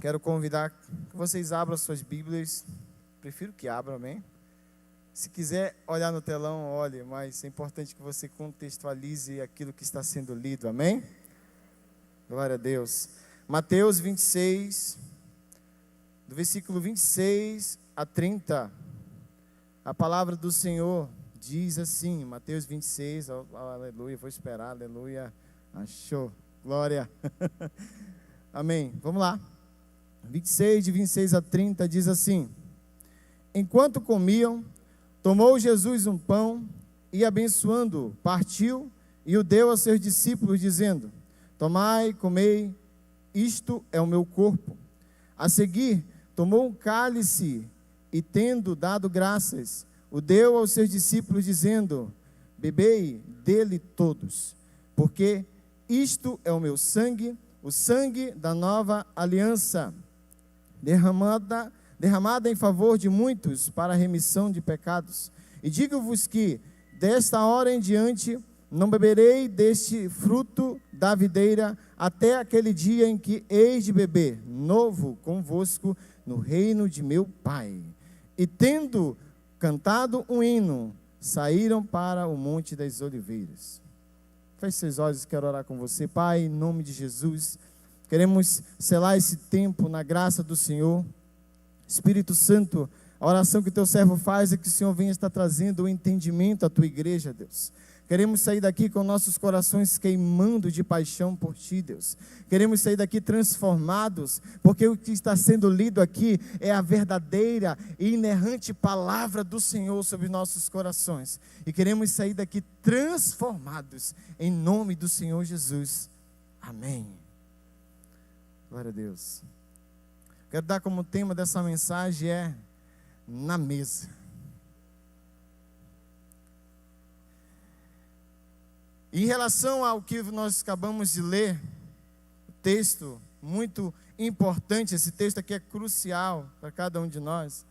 Quero convidar que vocês abram suas Bíblias. Prefiro que abram, amém? Se quiser olhar no telão, olhe, mas é importante que você contextualize aquilo que está sendo lido, amém? Glória a Deus. Mateus 26, do versículo 26 a 30. A palavra do Senhor diz assim, Mateus 26, aleluia, vou esperar, aleluia, achou, glória. Amém, vamos lá. 26, de 26 a 30, diz assim: Enquanto comiam, tomou Jesus um pão e, abençoando-o, partiu e o deu aos seus discípulos, dizendo: Tomai, comei, isto é o meu corpo. A seguir, tomou um cálice e, tendo dado graças, o deu aos seus discípulos, dizendo: Bebei dele todos, porque isto é o meu sangue, o sangue da nova aliança, derramada em favor de muitos para a remissão de pecados. E digo-vos que, desta hora em diante, não beberei deste fruto da videira, até aquele dia em que hei de beber novo convosco no reino de meu Pai. E tendo cantado um hino, saíram para o Monte das Oliveiras. Feche seus olhos, quero orar com você. Pai, em nome de Jesus, queremos selar esse tempo na graça do Senhor. Espírito Santo, a oração que o teu servo faz é que o Senhor venha estar trazendo o entendimento à tua igreja, Deus. Queremos sair daqui com nossos corações queimando de paixão por Ti, Deus. Queremos sair daqui transformados, porque o que está sendo lido aqui é a verdadeira e inerrante palavra do Senhor sobre nossos corações. E queremos sair daqui transformados, em nome do Senhor Jesus. Amém. Glória a Deus. Quero dar como tema dessa mensagem na mesa. Em relação ao que nós acabamos de ler, o texto muito importante, esse texto aqui é crucial para cada um de nós.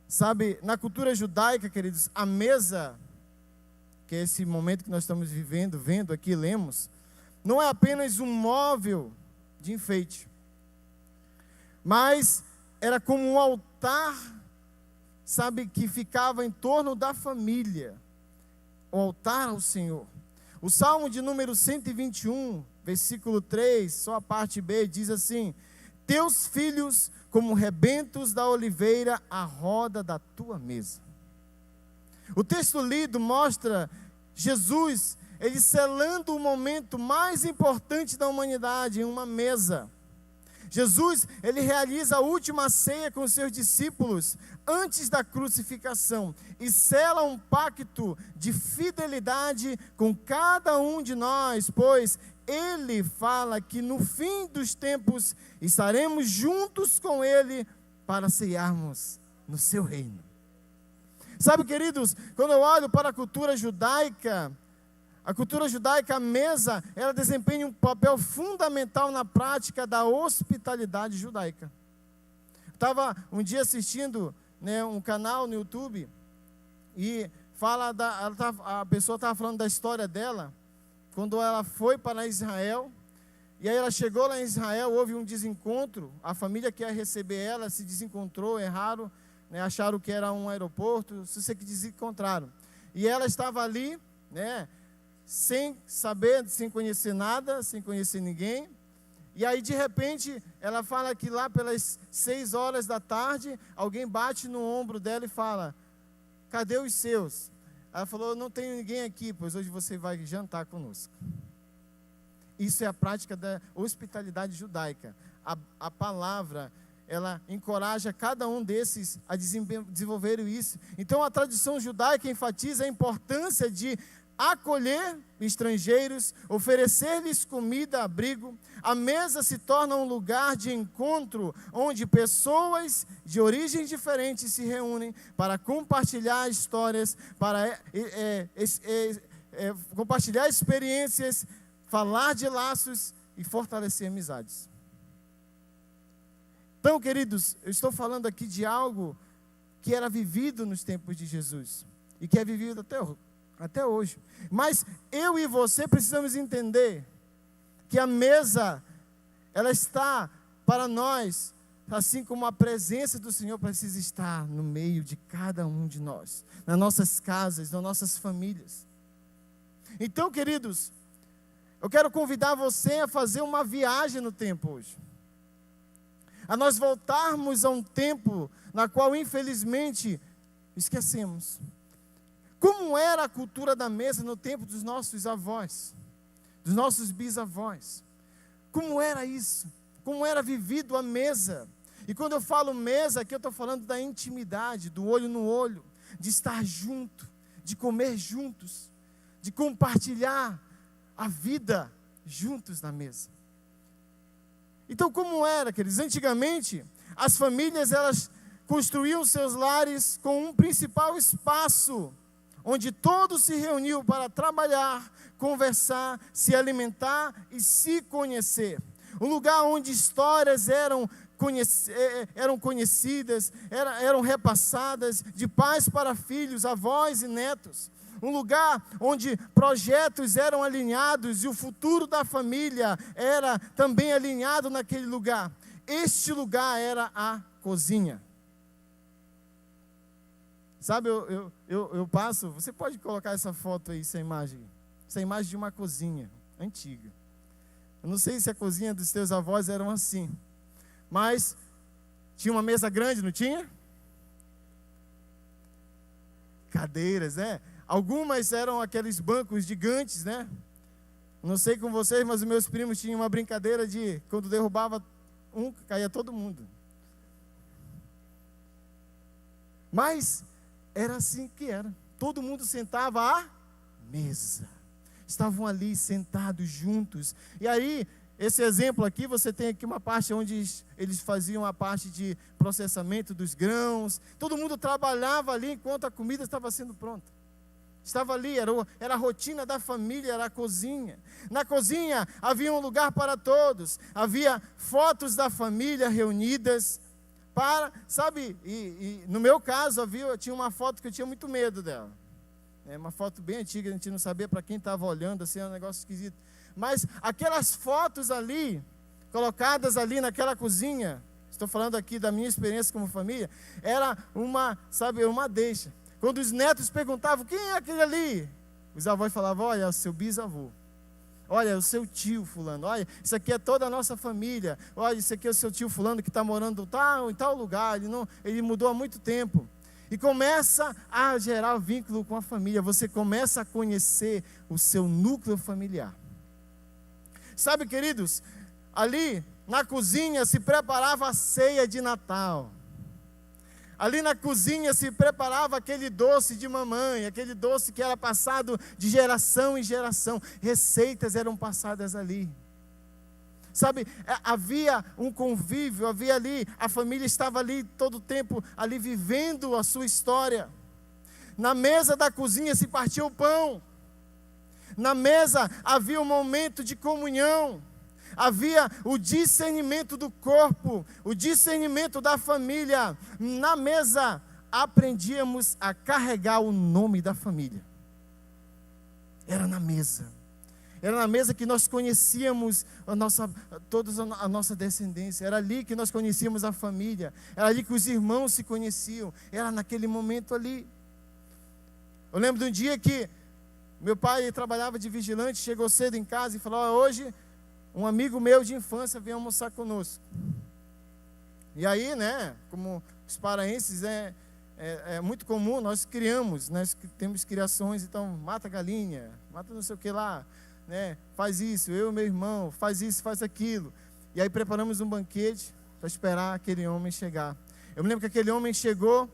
Sabe, na cultura judaica, queridos, a mesa, que é esse momento que nós estamos vendo aqui, lemos, não é apenas um móvel de enfeite, mas era como um altar, sabe, que ficava em torno da família, o altar ao Senhor. O Salmo de número 121, versículo 3, só a parte B, diz assim: Teus filhos como rebentos da oliveira à roda da tua mesa. O texto lido mostra Jesus, ele selando o momento mais importante da humanidade em uma mesa. Jesus, ele realiza a última ceia com os seus discípulos antes da crucificação e sela um pacto de fidelidade com cada um de nós, pois ele fala que no fim dos tempos estaremos juntos com ele para cearmos no seu reino. Sabe, queridos, quando eu olho para a cultura judaica, a mesa, ela desempenha um papel fundamental na prática da hospitalidade judaica. Estava um dia assistindo, um canal no YouTube, e a pessoa estava falando da história dela, quando ela foi para Israel, e aí ela chegou lá em Israel, houve um desencontro, a família que ia receber ela se desencontrou, erraram, acharam que era um aeroporto, se que desencontraram. E ela estava ali, sem saber, sem conhecer nada, sem conhecer ninguém. E aí de repente ela fala que lá pelas 6 horas da tarde, alguém bate no ombro dela e fala: cadê os seus? Ela falou: não tenho ninguém aqui, pois hoje você vai jantar conosco. Isso é a prática da hospitalidade judaica. A palavra, ela encoraja cada um desses a desenvolver isso. Então a tradição judaica enfatiza a importância de acolher estrangeiros, oferecer-lhes comida, abrigo. A mesa se torna um lugar de encontro, onde pessoas de origens diferentes se reúnem para compartilhar histórias, para compartilhar experiências, falar de laços e fortalecer amizades. Então, queridos, eu estou falando aqui de algo que era vivido nos tempos de Jesus e que é vivido até hoje. Mas eu e você precisamos entender que a mesa, ela está para nós, assim como a presença do Senhor precisa estar no meio de cada um de nós, nas nossas casas, nas nossas famílias. Então, queridos, eu quero convidar você a fazer uma viagem no tempo hoje, a nós voltarmos a um tempo na qual, infelizmente, esquecemos. Como era a cultura da mesa no tempo dos nossos avós, dos nossos bisavós? Como era isso? Como era vivido a mesa? E quando eu falo mesa, aqui eu estou falando da intimidade, do olho no olho, de estar junto, de comer juntos, de compartilhar a vida juntos na mesa. Então, como era, queridos? Antigamente, as famílias, elas construíam seus lares com um principal espaço, onde todos se reuniam para trabalhar, conversar, se alimentar e se conhecer. Um lugar onde histórias eram conhecidas, eram repassadas de pais para filhos, avós e netos. Um lugar onde projetos eram alinhados e o futuro da família era também alinhado naquele lugar. Este lugar era a cozinha. Sabe, eu passo, você pode colocar essa foto aí, essa imagem de uma cozinha antiga. Eu não sei se a cozinha dos teus avós eram assim, mas tinha uma mesa grande, não tinha? Cadeiras, né? Algumas eram aqueles bancos gigantes, né? Não sei com vocês, mas os meus primos tinham uma brincadeira de, quando derrubava um, caía todo mundo. Mas era assim que era. Todo mundo sentava à mesa. Estavam ali sentados juntos. E aí, esse exemplo aqui, você tem aqui uma parte onde eles faziam a parte de processamento dos grãos. Todo mundo trabalhava ali enquanto a comida estava sendo pronta. Estava ali, era a rotina da família, era a cozinha. Na cozinha havia um lugar para todos. Havia fotos da família reunidas para, sabe, e no meu caso tinha uma foto que eu tinha muito medo dela. É uma foto bem antiga, a gente não sabia para quem estava olhando, assim, é um negócio esquisito. Mas aquelas fotos ali, colocadas ali naquela cozinha, estou falando aqui da minha experiência como família, era uma deixa. Quando os netos perguntavam, quem é aquele ali? Os avós falavam, olha, é o seu bisavô. Olha, é o seu tio fulano. Olha, isso aqui é toda a nossa família. Olha, isso aqui é o seu tio fulano que está morando em tal lugar. Ele mudou há muito tempo. E começa a gerar vínculo com a família. Você começa a conhecer o seu núcleo familiar. Sabe, queridos, ali na cozinha se preparava a ceia de Natal. Ali na cozinha se preparava aquele doce de mamãe, aquele doce que era passado de geração em geração. Receitas eram passadas ali. Sabe, havia um convívio, havia ali, a família estava ali todo o tempo, ali vivendo a sua história. Na mesa da cozinha se partia o pão. Na mesa havia um momento de comunhão. Havia o discernimento do corpo, o discernimento da família. Na mesa, aprendíamos a carregar o nome da família. Era na mesa. Era na mesa que nós conhecíamos toda a nossa descendência. Era ali que nós conhecíamos a família. Era ali que os irmãos se conheciam. Era naquele momento ali. Eu lembro de um dia que meu pai trabalhava de vigilante, chegou cedo em casa e falou, hoje um amigo meu de infância veio almoçar conosco. E aí, né, como os paraenses, é muito comum, nós temos criações, então mata galinha, mata não sei o que lá, né, faz isso, eu e meu irmão, faz isso, faz aquilo. E aí preparamos um banquete para esperar aquele homem chegar. Eu me lembro que aquele homem chegou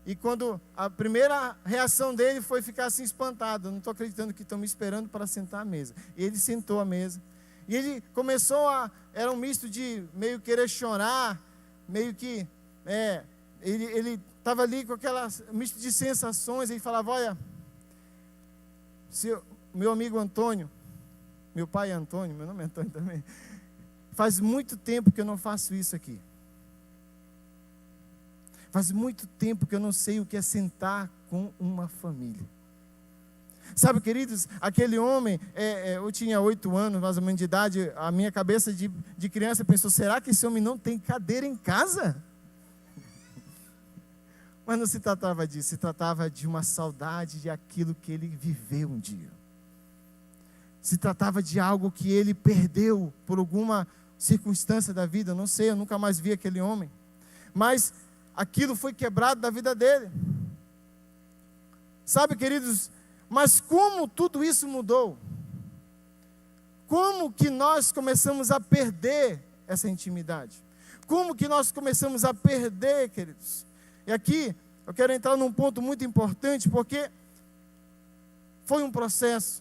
e quando a primeira reação dele foi ficar assim espantado, não estou acreditando que estão me esperando para sentar à mesa. E ele sentou à mesa. E ele começou era um misto de meio querer chorar, meio que, ele estava ali com aquela misto de sensações, ele falava, olha, meu amigo Antônio, meu pai é Antônio, meu nome é Antônio também, faz muito tempo que eu não faço isso aqui. Faz muito tempo que eu não sei o que é sentar com uma família. Sabe, queridos, aquele homem, eu tinha 8 anos, mais ou menos de idade, a minha cabeça de criança pensou, será que esse homem não tem cadeira em casa? Mas não se tratava disso, se tratava de uma saudade de aquilo que ele viveu um dia. Se tratava de algo que ele perdeu por alguma circunstância da vida, não sei, eu nunca mais vi aquele homem. Mas aquilo foi quebrado da vida dele. Sabe, queridos, mas como tudo isso mudou? Como que nós começamos a perder essa intimidade? Como que nós começamos a perder, queridos? E aqui eu quero entrar num ponto muito importante, porque foi um processo.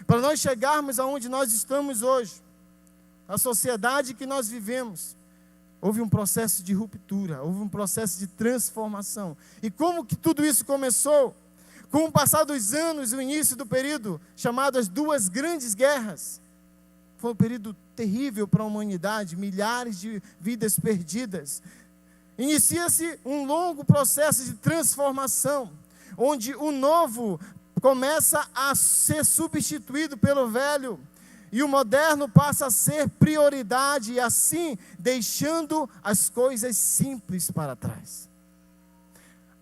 Para nós chegarmos aonde nós estamos hoje, a sociedade que nós vivemos, houve um processo de ruptura, houve um processo de transformação. E como que tudo isso começou? Com o passar dos anos, o início do período chamado as Duas Grandes Guerras. Foi um período terrível para a humanidade, milhares de vidas perdidas. Inicia-se um longo processo de transformação, onde o novo começa a ser substituído pelo velho, e o moderno passa a ser prioridade, e assim deixando as coisas simples para trás.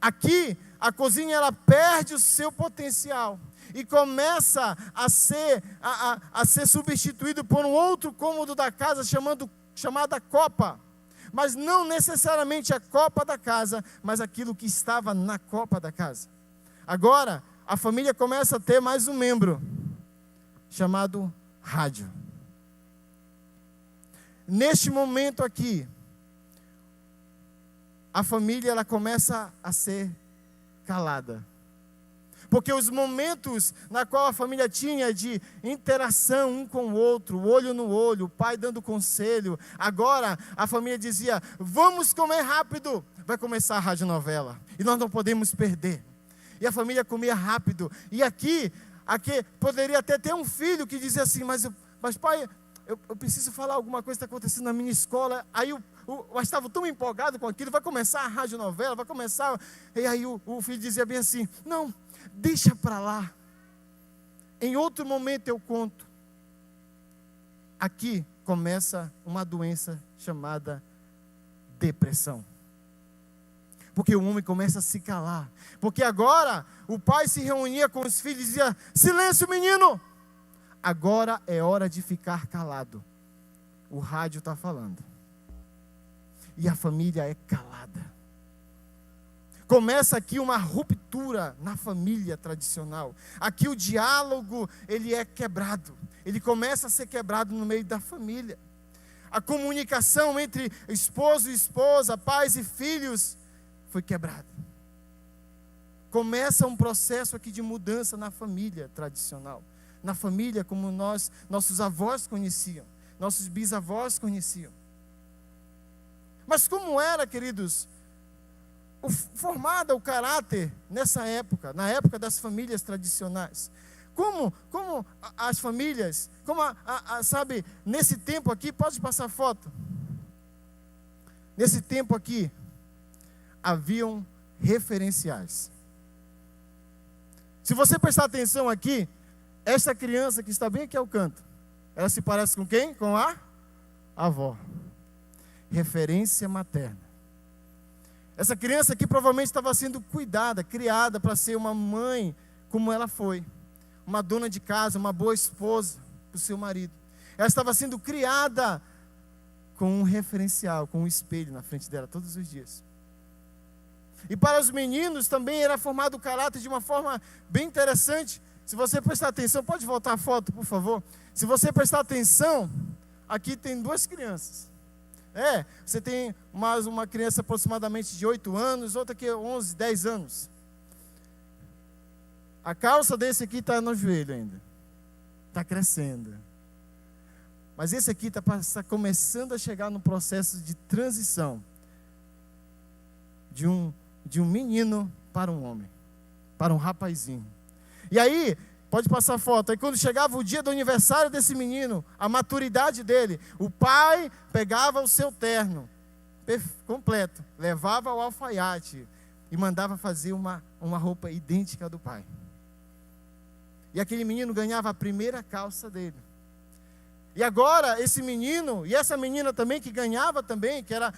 Aqui, a cozinha ela perde o seu potencial e começa a ser substituído por um outro cômodo da casa chamada copa. Mas não necessariamente a copa da casa, mas aquilo que estava na copa da casa. Agora, a família começa a ter mais um membro, chamado rádio. Neste momento aqui, a família ela começa a ser calada. Porque os momentos na qual a família tinha de interação um com o outro, olho no olho, o pai dando conselho, agora a família dizia, vamos comer rápido, vai começar a radionovela, e nós não podemos perder. E a família comia rápido, e aqui poderia até ter um filho que dizia assim, mas pai, eu preciso falar alguma coisa que está acontecendo na minha escola. Aí eu estava tão empolgado com aquilo, vai começar a radionovela, vai começar, e aí o filho dizia bem assim, não, deixa para lá, em outro momento eu conto. Aqui começa uma doença chamada depressão. Porque o homem começa a se calar. Porque agora o pai se reunia com os filhos e dizia, silêncio menino, agora é hora de ficar calado. O rádio está falando. E a família é calada. Começa aqui uma ruptura na família tradicional. Aqui o diálogo, ele é quebrado. Ele começa a ser quebrado no meio da família. A comunicação entre esposo e esposa, pais e filhos, foi quebrada. Começa um processo aqui de mudança na família tradicional. Na família como nossos avós conheciam, nossos bisavós conheciam. Mas como era, queridos, formado o caráter nessa época, na época das famílias tradicionais? Como as famílias, sabe, nesse tempo aqui, pode passar foto? Nesse tempo aqui, haviam referenciais. Se você prestar atenção aqui, essa criança que está bem aqui ao canto, ela se parece com quem? Com a avó. Referência materna. Essa criança aqui provavelmente estava sendo cuidada, criada para ser uma mãe como ela foi. Uma dona de casa, uma boa esposa para o seu marido. Ela estava sendo criada com um referencial, com um espelho na frente dela todos os dias. E para os meninos também era formado o caráter de uma forma bem interessante. Se você prestar atenção, pode voltar a foto, por favor. Se você prestar atenção, aqui tem duas crianças. Você tem mais uma criança aproximadamente de 8 anos, outra que 11, 10 anos. A calça desse aqui está no joelho ainda. Está crescendo. Mas esse aqui está começando a chegar no processo de transição. De um menino para um homem. Para um rapazinho. E aí, pode passar a foto. Aí quando chegava o dia do aniversário desse menino, a maturidade dele, o pai pegava o seu terno completo, levava ao alfaiate e mandava fazer uma roupa idêntica do pai. E aquele menino ganhava a primeira calça dele. E agora, esse menino, e essa menina também, que ganhava também, que era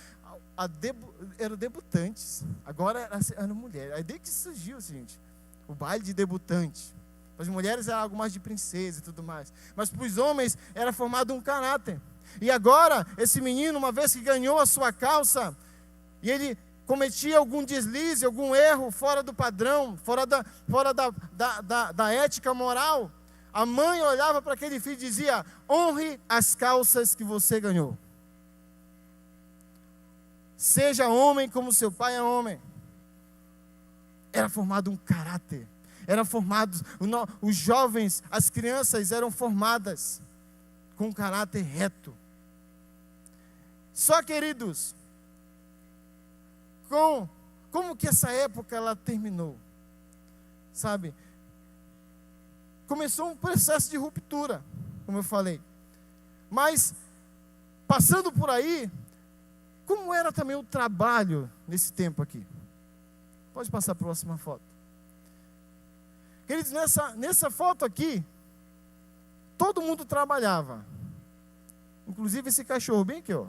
eram debutantes. Agora era mulher. Aí desde que surgiu, gente, o baile de debutante. Para as mulheres era algo mais de princesa e tudo mais. Mas para os homens era formado um caráter. E agora, esse menino, uma vez que ganhou a sua calça, e ele cometia algum deslize, algum erro fora do padrão, fora da ética moral, a mãe olhava para aquele filho e dizia: honre as calças que você ganhou. Seja homem como seu pai é homem. Era formado um caráter. Eram formados, os jovens, as crianças eram formadas com um caráter reto. Só, queridos, como que essa época ela terminou? Sabe? Começou um processo de ruptura, como eu falei. Mas, passando por aí, como era também o trabalho nesse tempo aqui? Pode passar a próxima foto. Queridos, nessa foto aqui, todo mundo trabalhava. Inclusive esse cachorro bem aqui, ó,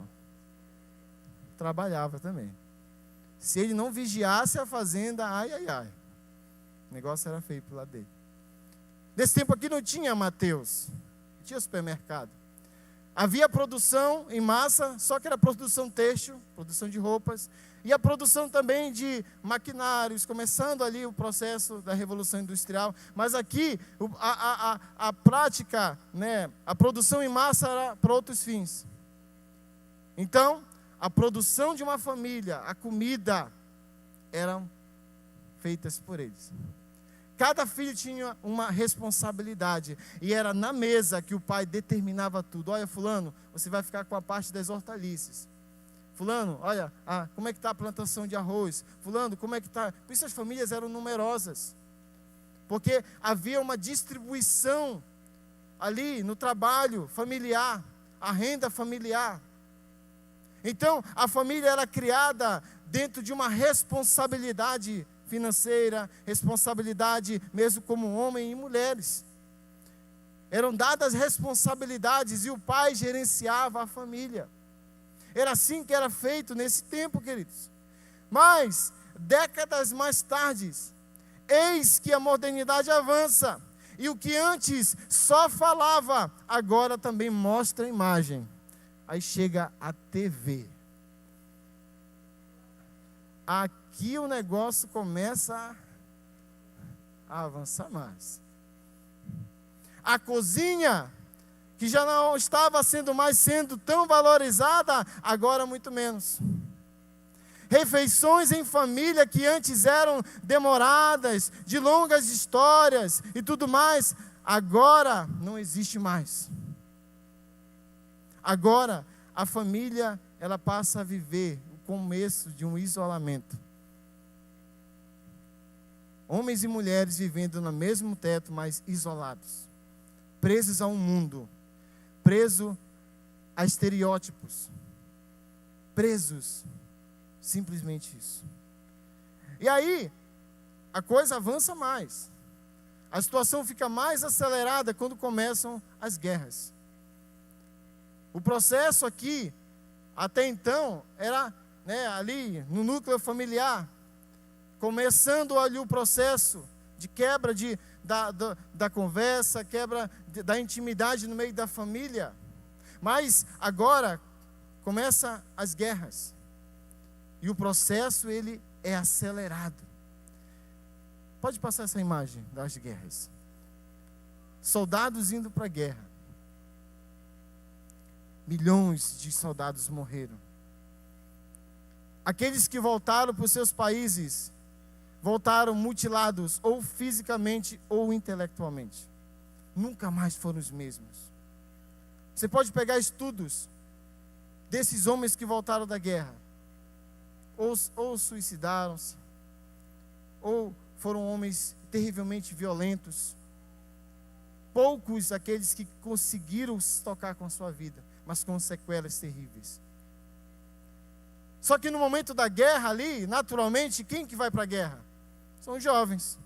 trabalhava também. Se ele não vigiasse a fazenda, ai, ai, ai. O negócio era feio pro lado dele. Nesse tempo aqui não tinha Mateus, não tinha supermercado. Havia produção em massa, só que era produção têxtil, produção de roupas, e a produção também de maquinários, começando ali o processo da Revolução Industrial. Mas aqui, a prática, né, a produção em massa era para outros fins. Então, a produção de uma família, a comida, eram feitas por eles. Cada filho tinha uma responsabilidade, e era na mesa que o pai determinava tudo. Olha, fulano, você vai ficar com a parte das hortaliças. Fulano, olha, como é que está a plantação de arroz? Fulano, como é que está? Por isso as famílias eram numerosas, porque havia uma distribuição ali no trabalho familiar, a renda familiar. Então, a família era criada dentro de uma responsabilidade financeira, responsabilidade mesmo como homem e mulheres. Eram dadas responsabilidades e o pai gerenciava a família. Era assim que era feito nesse tempo, queridos. Mas, décadas mais tarde, eis que a modernidade avança. E o que antes só falava, agora também mostra a imagem. Aí chega a TV. Aqui o negócio começa a avançar mais. A cozinha, que já não estava sendo tão valorizada, agora muito menos. Refeições em família que antes eram demoradas, de longas histórias e tudo mais, agora não existe mais. Agora a família, ela passa a viver o começo de um isolamento. Homens e mulheres vivendo no mesmo teto, mas isolados, presos a um mundo, presos a estereótipos, presos, simplesmente isso. E aí, a coisa avança mais. A situação fica mais acelerada quando começam as guerras. O processo aqui, até então, era, ali no núcleo familiar, começando ali o processo de quebra da conversa, quebra da intimidade no meio da família. Mas agora começam as guerras. E o processo, ele é acelerado. Pode passar essa imagem das guerras. Soldados indo para a guerra. Milhões de soldados morreram. Aqueles que voltaram para os seus países, voltaram mutilados, ou fisicamente ou intelectualmente. Nunca mais foram os mesmos. Você pode pegar estudos desses homens que voltaram da guerra. Ou suicidaram-se, ou foram homens terrivelmente violentos. Poucos aqueles que conseguiram se tocar com a sua vida, mas com sequelas terríveis. Só que no momento da guerra ali, naturalmente, quem que vai para a guerra? São os jovens.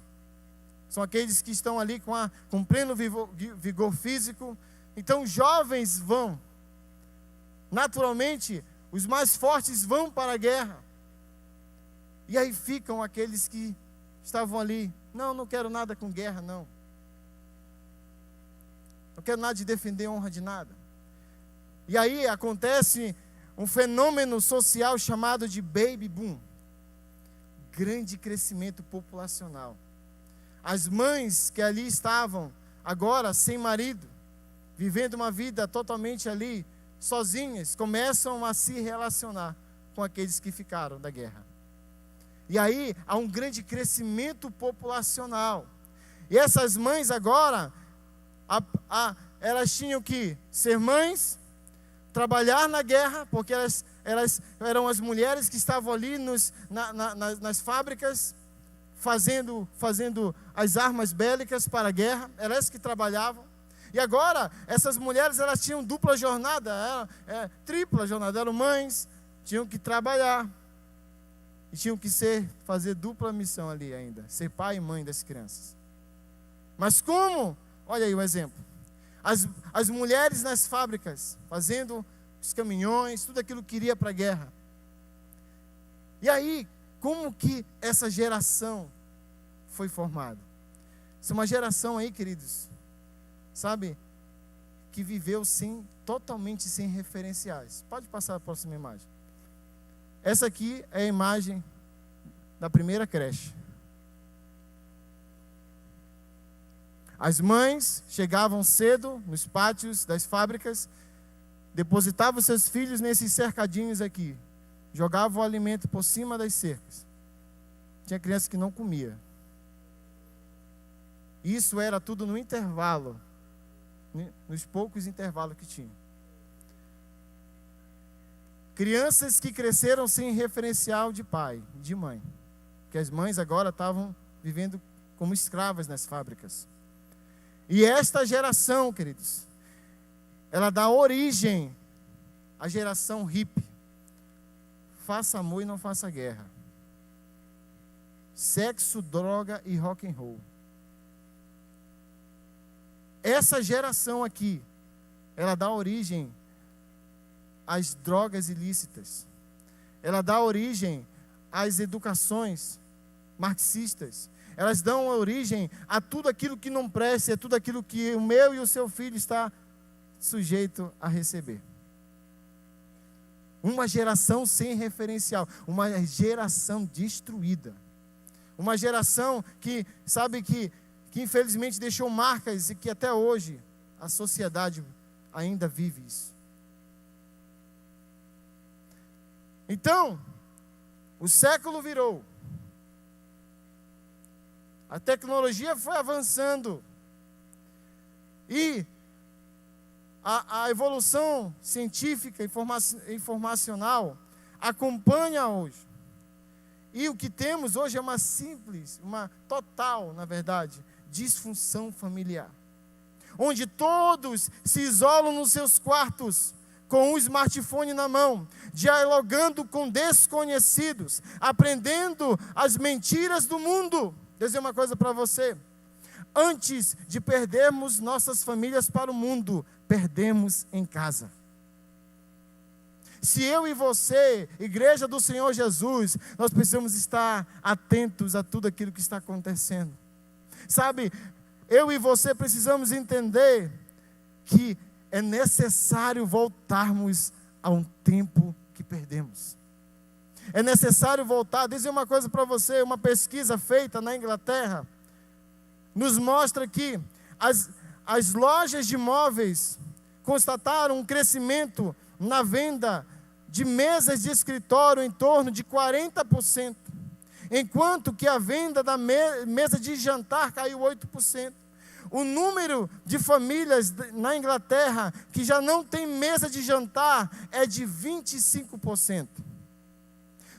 são aqueles que estão ali com pleno vigor físico. Então, jovens vão. Naturalmente, os mais fortes vão para a guerra. E aí ficam aqueles que estavam ali. Não quero nada com guerra, não. Não quero nada de defender honra de nada. E aí acontece um fenômeno social chamado de baby boom. Grande crescimento populacional. As mães que ali estavam, agora sem marido, vivendo uma vida totalmente ali, sozinhas, começam a se relacionar com aqueles que ficaram da guerra. E aí há um grande crescimento populacional. E essas mães agora, elas tinham que ser mães, trabalhar na guerra, porque elas eram as mulheres que estavam ali nas fábricas, fazendo as armas bélicas para a guerra, elas que trabalhavam. E agora, essas mulheres, elas tinham dupla jornada, tripla jornada, eram mães, tinham que trabalhar, e tinham que fazer dupla missão ali ainda, ser pai e mãe das crianças. Mas como? Olha aí o exemplo. As mulheres nas fábricas, fazendo os caminhões, tudo aquilo que iria para a guerra. E aí, como que essa geração foi formada? Essa é uma geração aí, queridos, sabe, que viveu totalmente sem referenciais. Pode passar a próxima imagem. Essa aqui é a imagem da primeira creche. As mães chegavam cedo nos pátios das fábricas, depositavam seus filhos nesses cercadinhos aqui, jogavam o alimento por cima das cercas. Tinha criança que não comia. Isso era tudo no intervalo, nos poucos intervalos que tinha. Crianças que cresceram sem referencial de pai, de mãe, que as mães agora estavam vivendo como escravas nas fábricas. E esta geração, queridos, ela dá origem à geração hippie. Faça amor e não faça guerra. Sexo, droga e rock and roll. Essa geração aqui, ela dá origem às drogas ilícitas. Ela dá origem às educações marxistas. Elas dão origem a tudo aquilo que não presta, a tudo aquilo que o meu e o seu filho está sujeito a receber. Uma geração sem referencial, uma geração destruída. Uma geração que, sabe, que infelizmente deixou marcas e que até hoje a sociedade ainda vive isso. Então, o século virou. A tecnologia foi avançando. E a evolução científica e informacional acompanha hoje. E o que temos hoje é uma total, na verdade, disfunção familiar. Onde todos se isolam nos seus quartos, com um smartphone na mão, dialogando com desconhecidos, aprendendo as mentiras do mundo. Deixa eu dizer uma coisa para você. Antes de perdermos nossas famílias para o mundo, perdemos em casa. Se eu e você, igreja do Senhor Jesus, nós precisamos estar atentos a tudo aquilo que está acontecendo. Sabe, eu e você precisamos entender que é necessário voltarmos a um tempo que perdemos. É necessário voltar. Dizer uma coisa para você, uma pesquisa feita na Inglaterra nos mostra que as lojas de móveis constataram um crescimento na venda de mesas de escritório em torno de 40%, enquanto que a venda da mesa de jantar caiu 8%. O número de famílias na Inglaterra que já não tem mesa de jantar é de 25%.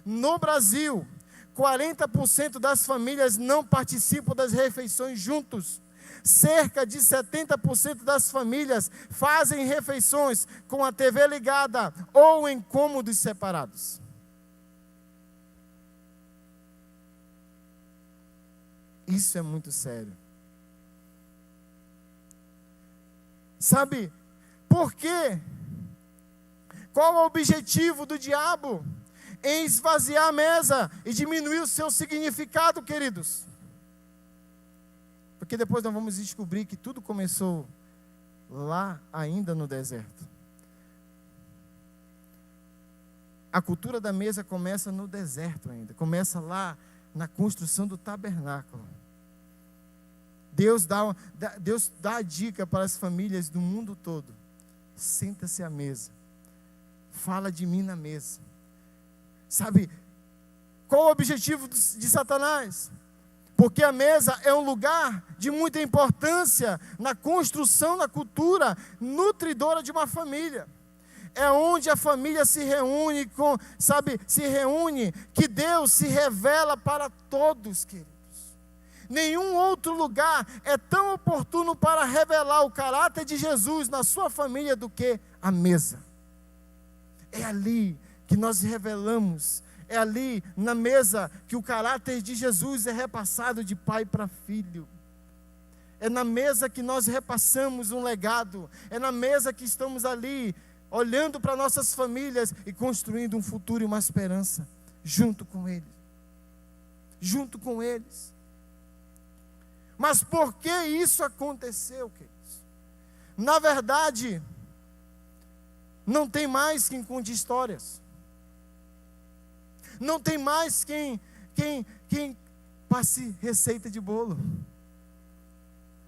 No Brasil, 40% das famílias não participam das refeições juntos. Cerca de 70% das famílias fazem refeições com a TV ligada ou em cômodos separados. Isso é muito sério. Sabe por quê? Qual é o objetivo do diabo em esvaziar a mesa e diminuir o seu significado, queridos? Porque depois nós vamos descobrir que tudo começou lá ainda no deserto. A cultura da mesa começa no deserto ainda, começa lá na construção do tabernáculo. Deus dá a dica para as famílias do mundo todo: senta-se à mesa, fala de mim na mesa. Sabe qual o objetivo de Satanás? Porque a mesa é um lugar de muita importância na construção, na cultura nutridora de uma família. É onde a família se reúne, se reúne, que Deus se revela para todos, queridos. Nenhum outro lugar é tão oportuno para revelar o caráter de Jesus na sua família do que a mesa. É ali que nós revelamos, é ali na mesa que o caráter de Jesus é repassado de pai para filho. É na mesa que nós repassamos um legado, é na mesa que estamos ali, olhando para nossas famílias e construindo um futuro e uma esperança, junto com eles. Junto com eles. Mas por que isso aconteceu, queridos? Na verdade, não tem mais quem conte histórias. Não tem mais quem passe receita de bolo.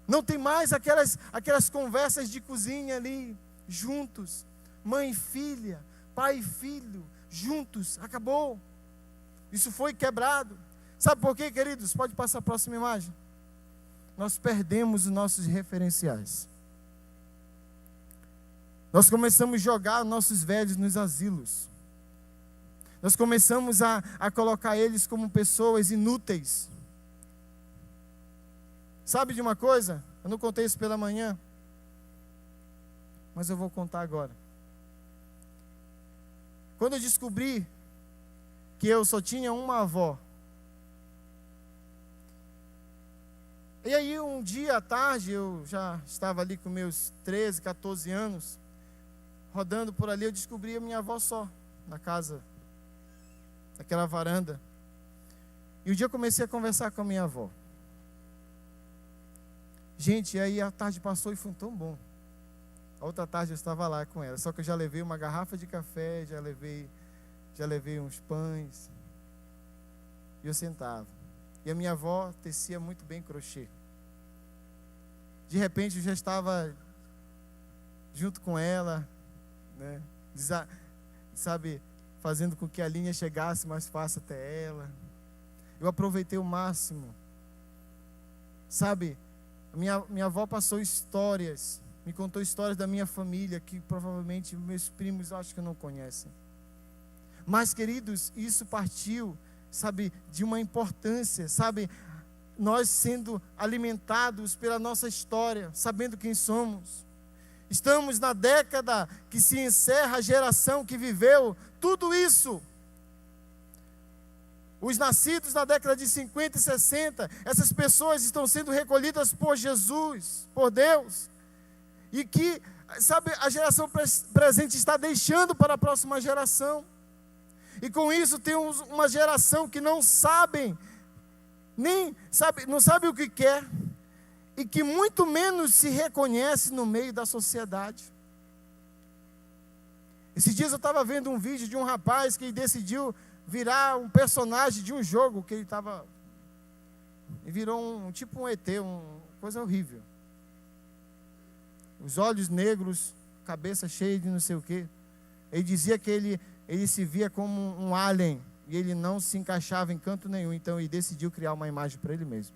Não tem mais aquelas conversas de cozinha ali, juntos. Mãe e filha, pai e filho, juntos. Acabou. Isso foi quebrado. Sabe por quê, queridos? Pode passar a próxima imagem. Nós perdemos os nossos referenciais. Nós começamos a jogar nossos velhos nos asilos. Nós começamos a colocar eles como pessoas inúteis. Sabe de uma coisa? Eu não contei isso pela manhã, mas eu vou contar agora. Quando eu descobri que eu só tinha uma avó, e aí um dia à tarde, eu já estava ali com meus 13, 14 anos, rodando por ali, eu descobri a minha avó só, na casa, naquela varanda. E um dia eu comecei a conversar com a minha avó. Gente, e aí a tarde passou e foi tão bom. A outra tarde eu estava lá com ela, só que eu já levei uma garrafa de café, já levei uns pães, e eu sentava. E a minha avó tecia muito bem crochê. De repente eu já estava junto com ela, né? Sabe, fazendo com que a linha chegasse mais fácil até ela. Eu aproveitei o máximo. Sabe, minha avó passou histórias, me contou histórias da minha família, que provavelmente meus primos acho que não conhecem. Mas, queridos, isso partiu, sabe, de uma importância, sabe, nós sendo alimentados pela nossa história, sabendo quem somos. Estamos na década que se encerra a geração que viveu tudo isso. Os nascidos na década de 50 e 60, essas pessoas estão sendo recolhidas por Jesus, por Deus. E que, sabe, a geração presente está deixando para a próxima geração. E com isso temos uma geração que não sabe o que quer, e que muito menos se reconhece no meio da sociedade. Esses dias eu estava vendo um vídeo de um rapaz que decidiu virar um personagem de um jogo que ele estava, e virou tipo um ET, uma coisa horrível. Os olhos negros, cabeça cheia de não sei o quê. Ele dizia que ele se via como um alien, e ele não se encaixava em canto nenhum, então ele decidiu criar uma imagem para ele mesmo,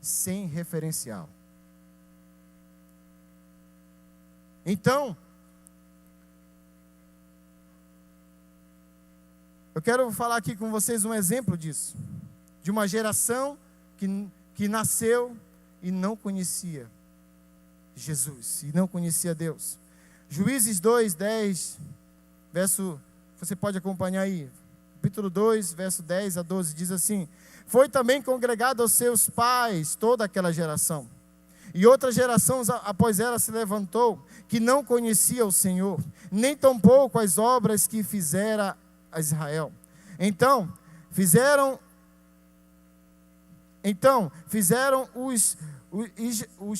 sem referencial. Então, eu quero falar aqui com vocês um exemplo disso, de uma geração que nasceu e não conhecia Jesus, e não conhecia Deus. Juízes 2, 10, verso, você pode acompanhar aí, capítulo 2, verso 10 a 12, diz assim: foi também congregado aos seus pais toda aquela geração. E outra geração após ela se levantou, que não conhecia o Senhor, nem tampouco as obras que fizera a Israel. Então fizeram os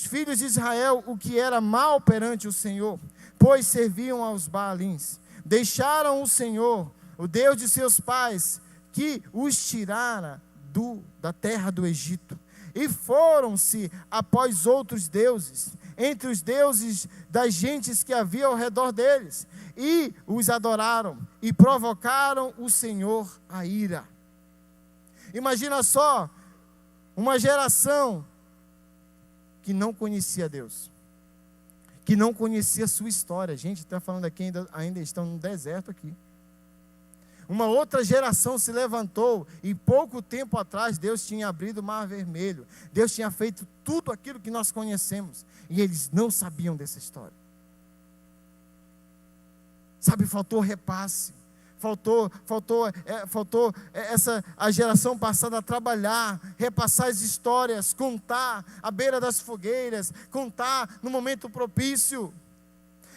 filhos de Israel o que era mal perante o Senhor, pois serviam aos Baalins. Deixaram o Senhor, o Deus de seus pais, que os tirara da terra do Egito, e foram-se após outros deuses, entre os deuses das gentes que havia ao redor deles, e os adoraram, e provocaram o Senhor a ira. Imagina só, uma geração que não conhecia Deus, que não conhecia a sua história. Gente, está falando aqui, ainda estão no deserto aqui. Uma outra geração se levantou, e pouco tempo atrás Deus tinha abrido o Mar Vermelho, Deus tinha feito tudo aquilo que nós conhecemos, e eles não sabiam dessa história. Sabe, faltou repasse, faltou a geração passada a trabalhar, repassar as histórias, contar à beira das fogueiras, contar no momento propício.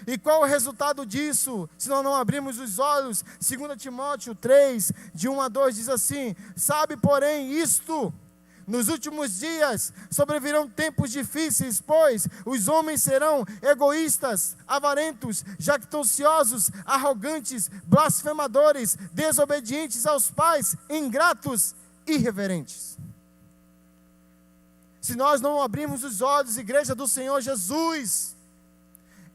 E qual o resultado disso, se nós não abrirmos os olhos? 2 Timóteo 3, de 1 a 2, diz assim: sabe, porém, isto: nos últimos dias sobrevirão tempos difíceis, pois os homens serão egoístas, avarentos, jactanciosos, arrogantes, blasfemadores, desobedientes aos pais, ingratos, irreverentes. Se nós não abrirmos os olhos, igreja do Senhor Jesus,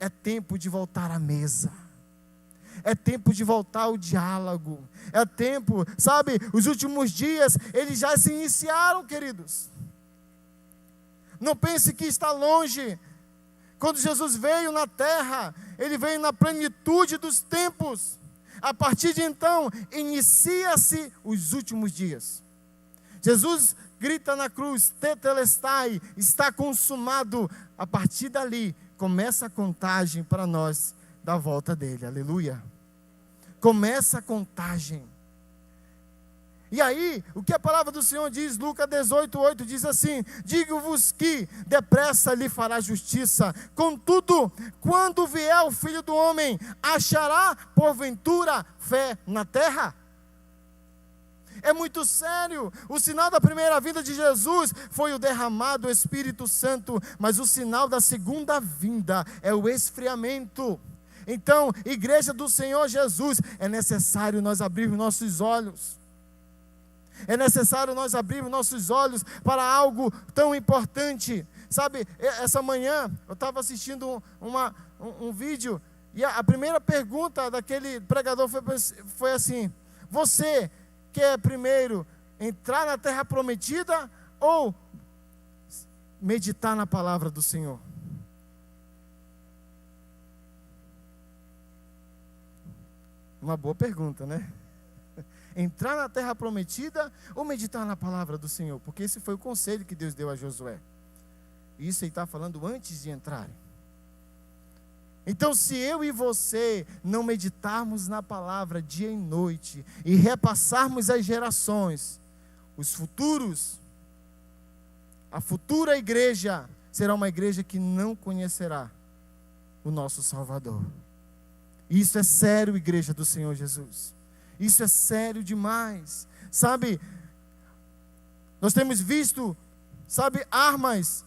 é tempo de voltar à mesa, é tempo de voltar ao diálogo, é tempo, sabe, os últimos dias, eles já se iniciaram, queridos. Não pense que está longe. Quando Jesus veio na terra, Ele veio na plenitude dos tempos. A partir de então, inicia-se os últimos dias. Jesus grita na cruz: tetelestai, está consumado. A partir dali, começa a contagem para nós da volta dele, aleluia. Começa a contagem. E aí, o que a palavra do Senhor diz? Lucas 18:8 diz assim: digo-vos que depressa lhe fará justiça, contudo, quando vier o Filho do Homem, achará porventura fé na terra? É muito sério. O sinal da primeira vinda de Jesus foi o derramado do Espírito Santo, mas o sinal da segunda vinda é o esfriamento. Então, igreja do Senhor Jesus, é necessário nós abrirmos nossos olhos. É necessário nós abrirmos nossos olhos para algo tão importante. Sabe, essa manhã eu estava assistindo um vídeo, e a primeira pergunta daquele pregador foi assim: você quer primeiro entrar na terra prometida ou meditar na palavra do Senhor? Uma boa pergunta, né? Entrar na terra prometida ou meditar na palavra do Senhor? Porque esse foi o conselho que Deus deu a Josué. Isso ele está falando antes de entrarem. Então, se eu e você não meditarmos na palavra dia e noite e repassarmos as gerações, os futuros, a futura igreja será uma igreja que não conhecerá o nosso Salvador. Isso é sério, igreja do Senhor Jesus. Isso é sério demais. Sabe, nós temos visto, sabe, armas,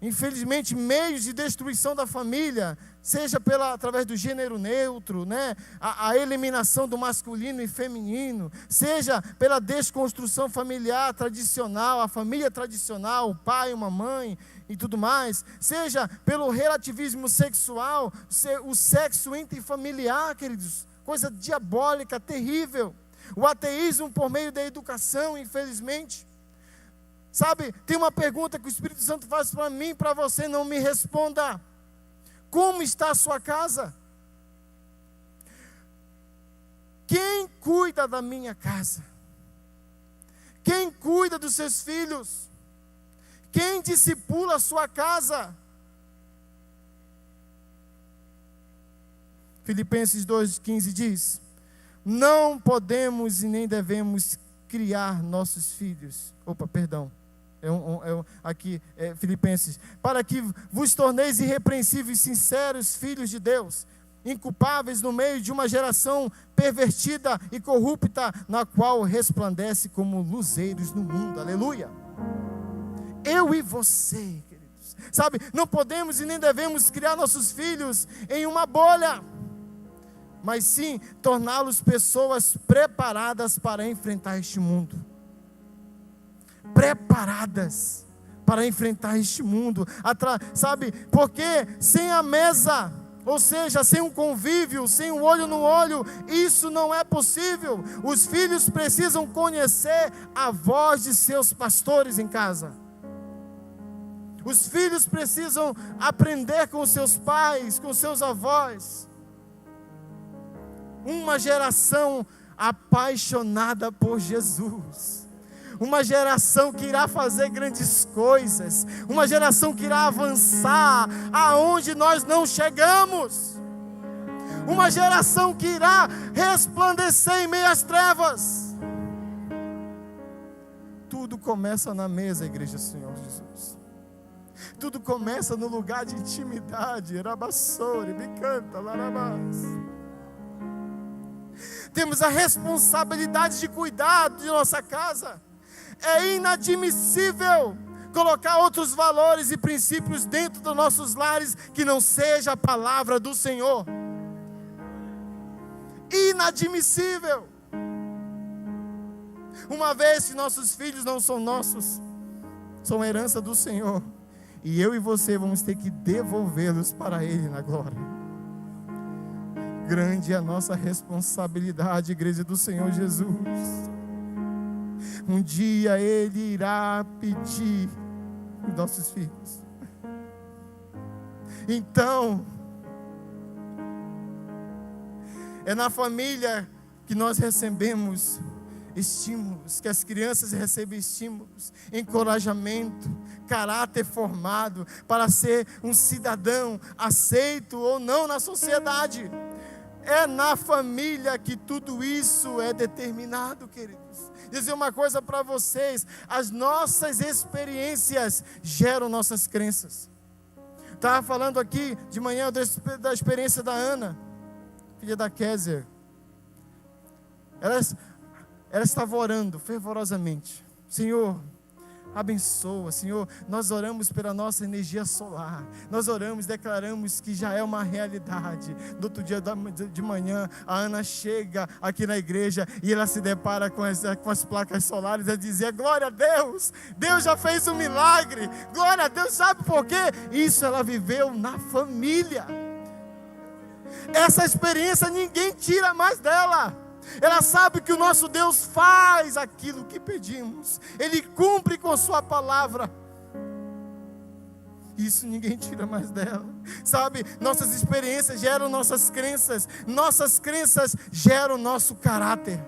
infelizmente, meios de destruição da família, seja através do gênero neutro, né? A eliminação do masculino e feminino, seja pela desconstrução familiar tradicional, a família tradicional, o pai, uma mãe e tudo mais, seja pelo relativismo sexual, o sexo intrafamiliar, queridos, coisa diabólica, terrível. O ateísmo por meio da educação, infelizmente. Sabe, tem uma pergunta que o Espírito Santo faz para mim, para você, não me responda: como está a sua casa? Quem cuida da minha casa? Quem cuida dos seus filhos? Quem discipula a sua casa? Filipenses 2,15 diz: não podemos e nem devemos criar nossos filhos. Filipenses. Para que vos torneis irrepreensíveis, sinceros, filhos de Deus, inculpáveis no meio de uma geração pervertida e corrupta, na qual resplandece como luzeiros no mundo. Aleluia! Eu e você, queridos, sabe, não podemos e nem devemos criar nossos filhos em uma bolha, mas sim torná-los pessoas preparadas para enfrentar este mundo. Preparadas para enfrentar este mundo. Sabe, porque sem a mesa, ou seja, sem um convívio, sem um olho no olho, isso não é possível. Os filhos precisam conhecer a voz de seus pastores em casa. Os filhos precisam aprender com seus pais, com seus avós. Uma geração apaixonada por Jesus. Uma geração que irá fazer grandes coisas. Uma geração que irá avançar aonde nós não chegamos. Uma geração que irá resplandecer em meio às trevas. Tudo começa na mesa, igreja do Senhor Jesus. Tudo começa no lugar de intimidade. Rabassore, me canta, larabás. Temos a responsabilidade de cuidar de nossa casa. É inadmissível colocar outros valores e princípios dentro dos nossos lares que não seja a palavra do Senhor. Inadmissível. Uma vez que nossos filhos não são nossos, são herança do Senhor, e eu e você vamos ter que devolvê-los para Ele na glória. Grande é a nossa responsabilidade, igreja do Senhor Jesus. Um dia Ele irá pedir nossos filhos. Então, é na família que nós recebemos estímulos, que as crianças recebem estímulos, encorajamento, caráter formado para ser um cidadão aceito ou não na sociedade. É na família que tudo isso é determinado, queridos. Dizer uma coisa para vocês: as nossas experiências geram nossas crenças. Estava falando aqui de manhã da experiência da Ana, filha da Kézia. Ela estava orando fervorosamente: Senhor, abençoa, Senhor. Nós oramos pela nossa energia solar. Nós oramos, declaramos que já é uma realidade. No outro dia de manhã, a Ana chega aqui na igreja e ela se depara com as placas solares. Ela dizia: glória a Deus, Deus já fez um milagre. Glória a Deus. Sabe por quê? Isso ela viveu na família. Essa experiência ninguém tira mais dela. Ela sabe que o nosso Deus faz aquilo que pedimos. Ele cumpre com sua palavra. Isso ninguém tira mais dela. Sabe, nossas experiências geram nossas crenças. Nossas crenças geram nosso caráter.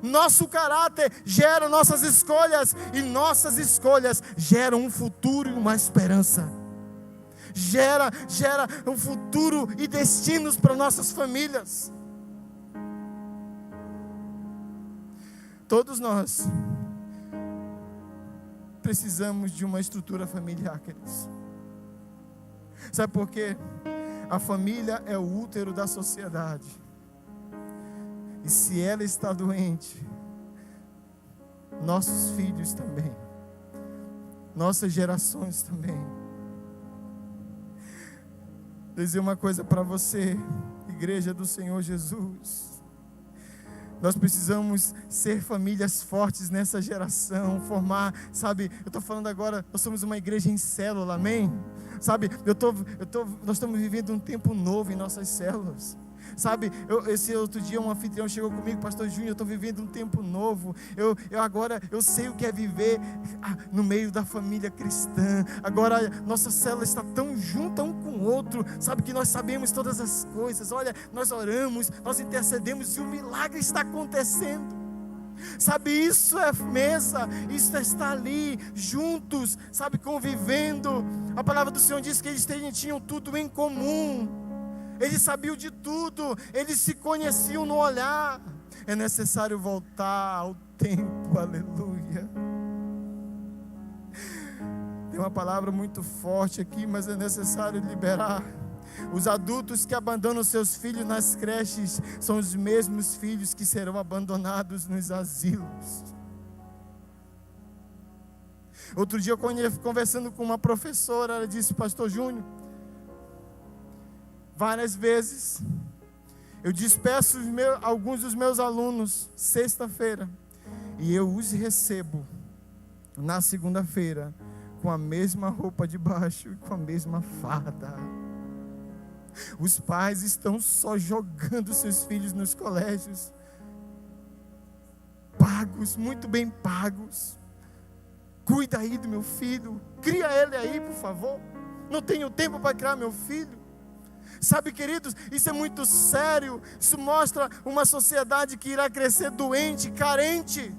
Nosso caráter gera nossas escolhas. E nossas escolhas geram um futuro e uma esperança. Gera um futuro e destinos para nossas famílias. Todos nós precisamos de uma estrutura familiar, queridos. Sabe por quê? A família é o útero da sociedade. E se ela está doente, nossos filhos também, nossas gerações também. Vou dizer uma coisa para você, igreja do Senhor Jesus. Nós precisamos ser famílias fortes nessa geração, formar, sabe, eu estou falando agora, nós somos uma igreja em célula, amém? Sabe, nós estamos vivendo um tempo novo em nossas células. Sabe, esse outro dia um anfitrião chegou comigo: pastor Júnior, eu estou vivendo um tempo novo. Agora eu sei o que é viver no meio da família cristã. Agora nossa célula está tão junta um com o outro. Sabe que nós sabemos todas as coisas. Olha, nós oramos, nós intercedemos e o milagre está acontecendo. Sabe, isso é mesa, isso é estar ali juntos, sabe, convivendo. A palavra do Senhor diz que eles tinham tudo em comum. eles sabiam de tudo, eles se conheciam no olhar. É necessário voltar ao tempo, aleluia. Tem uma palavra muito forte aqui, mas é necessário liberar. Os adultos que abandonam seus filhos nas creches são os mesmos filhos que serão abandonados nos asilos. Outro dia, conversando com uma professora, ela disse: Pastor Júnior, várias vezes eu despeço alguns dos meus alunos sexta-feira e eu os recebo na segunda-feira com a mesma roupa de baixo e com a mesma farda. Os pais estão só jogando seus filhos nos colégios, pagos, muito bem pagos. Cuida aí do meu filho, cria ele aí, por favor. Não tenho tempo para criar meu filho. Sabe, queridos, isso é muito sério. Isso mostra uma sociedade que irá crescer doente, carente.